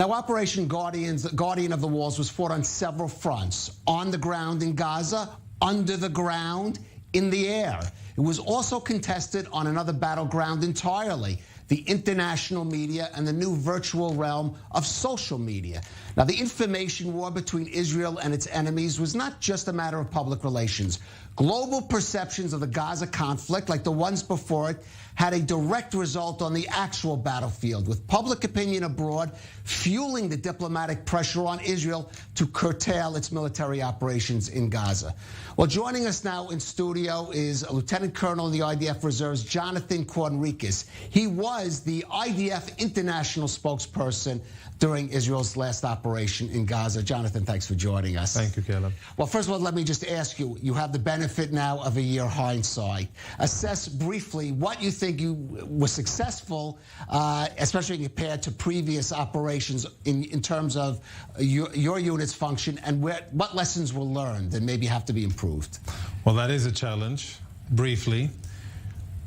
Now, Operation Guardian of the Walls was fought on several fronts: on the ground in Gaza, under the ground, in the air. It was also contested on another battleground entirely: the international media and the new virtual realm of social media. Now, the information war between Israel and its enemies was not just a matter of public relations. Global perceptions of the Gaza conflict, like the ones before it, had a direct result on the actual battlefield, with public opinion abroad fueling the diplomatic pressure on Israel to curtail its military operations in Gaza. Well, joining us now in studio is Lieutenant Colonel in the IDF Reserves, Jonathan Conricus. He was the IDF international spokesperson during Israel's last operation in Gaza. Jonathan, thanks for joining us. Thank you, Caleb. Well, first of all, let me just ask you, you have the benefit now of a year hindsight. Assess briefly what you think you were successful, especially compared to previous operations in terms of your unit's function, and what lessons were learned and maybe have to be improved. Well, that is a challenge. Briefly,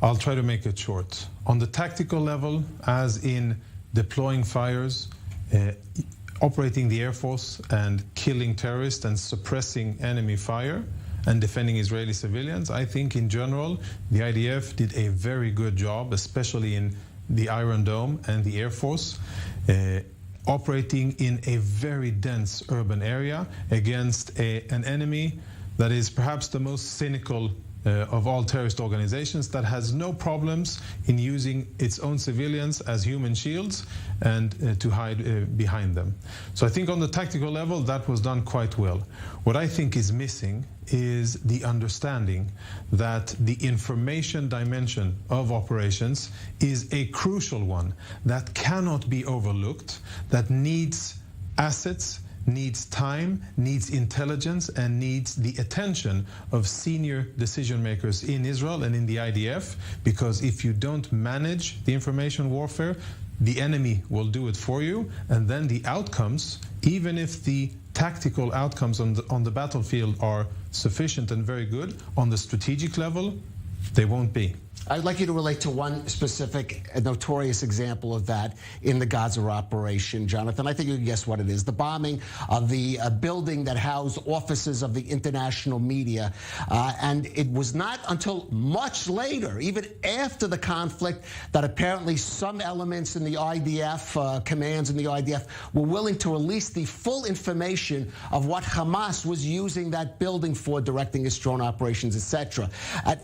I'll try to make it short. On the tactical level, as in deploying fires, operating the Air Force and killing terrorists and suppressing enemy fire and defending Israeli civilians, I think in general the IDF did a very good job, especially in the Iron Dome and the Air Force, operating in a very dense urban area against an enemy that is perhaps the most cynical of all terrorist organizations, that has no problems in using its own civilians as human shields and to hide behind them. So I think on the tactical level that was done quite well. What I think is missing is the understanding that the information dimension of operations is a crucial one that cannot be overlooked, that needs assets, needs time, needs intelligence, and needs the attention of senior decision makers in Israel and in the IDF, because if you don't manage the information warfare, the enemy will do it for you, and then the outcomes, even if the tactical outcomes on the battlefield are sufficient and very good, on the strategic level, they won't be. I'd like you to relate to one specific notorious example of that in the Gaza operation, Jonathan. I think you can guess what it is. The bombing of the building that housed offices of the international media. And it was not until much later, even after the conflict, that apparently some elements in the IDF, commands in the IDF, were willing to release the full information of what Hamas was using that building for, directing its drone operations, etc.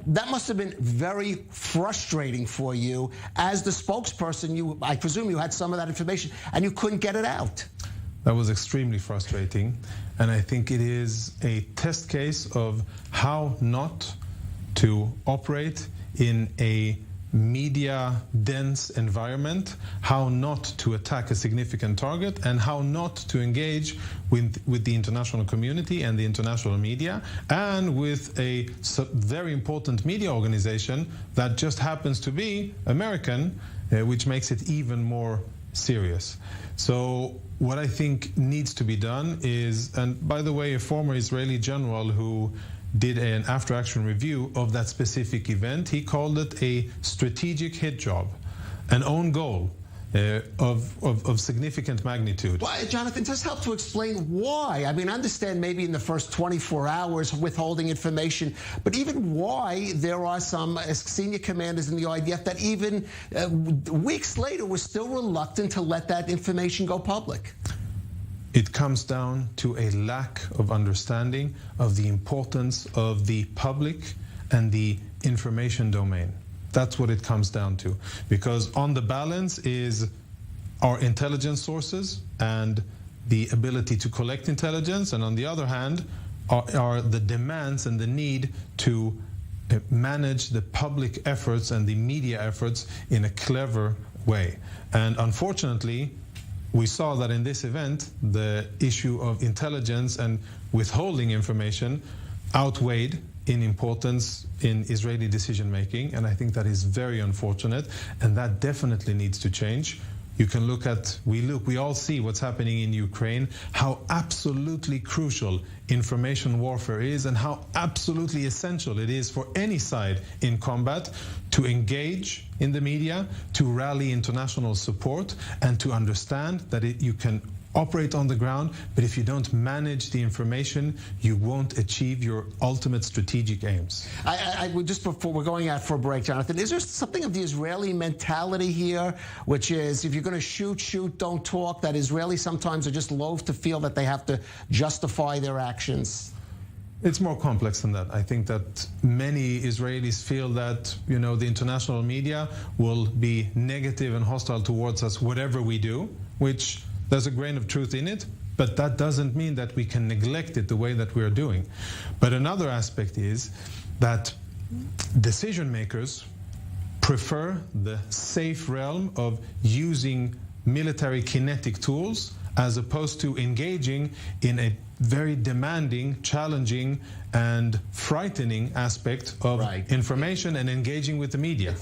That must have been very frustrating for you as the spokesperson. I presume you had some of that information and you couldn't get it out. That was extremely frustrating, and I think it is a test case of how not to operate in a media-dense environment, how not to attack a significant target, and how not to engage with the international community and the international media, and with a very important media organization that just happens to be American, which makes it even more serious. So what I think needs to be done is, and by the way, a former Israeli general who did an after-action review of that specific event, he called it a strategic hit job, an own goal of significant magnitude. Well, Jonathan, just help to explain why. I mean, I understand maybe in the first 24 hours withholding information, but even why there are some senior commanders in the IDF that even weeks later were still reluctant to let that information go public. It comes down to a lack of understanding of the importance of the public and the information domain. That's what it comes down to. Because on the balance is our intelligence sources and the ability to collect intelligence, and on the other hand are the demands and the need to manage the public efforts and the media efforts in a clever way. And unfortunately, we saw that in this event, the issue of intelligence and withholding information outweighed in importance in Israeli decision-making, and I think that is very unfortunate, and that definitely needs to change. You can look at, we all see what's happening in Ukraine, how absolutely crucial information warfare is and how absolutely essential it is for any side in combat to engage in the media, to rally international support, and to understand that you can operate on the ground, but if you don't manage the information, you won't achieve your ultimate strategic aims. Just before we're going out for a break, Jonathan, is there something of the Israeli mentality here, which is if you're going to shoot, don't talk, that Israelis sometimes are just loath to feel that they have to justify their actions? It's more complex than that. I think that many Israelis feel that, the international media will be negative and hostile towards us, whatever we do, which there's a grain of truth in it, but that doesn't mean that we can neglect it the way that we're doing. But another aspect is that decision makers prefer the safe realm of using military kinetic tools as opposed to engaging in a very demanding, challenging, and frightening aspect of information and engaging with the media.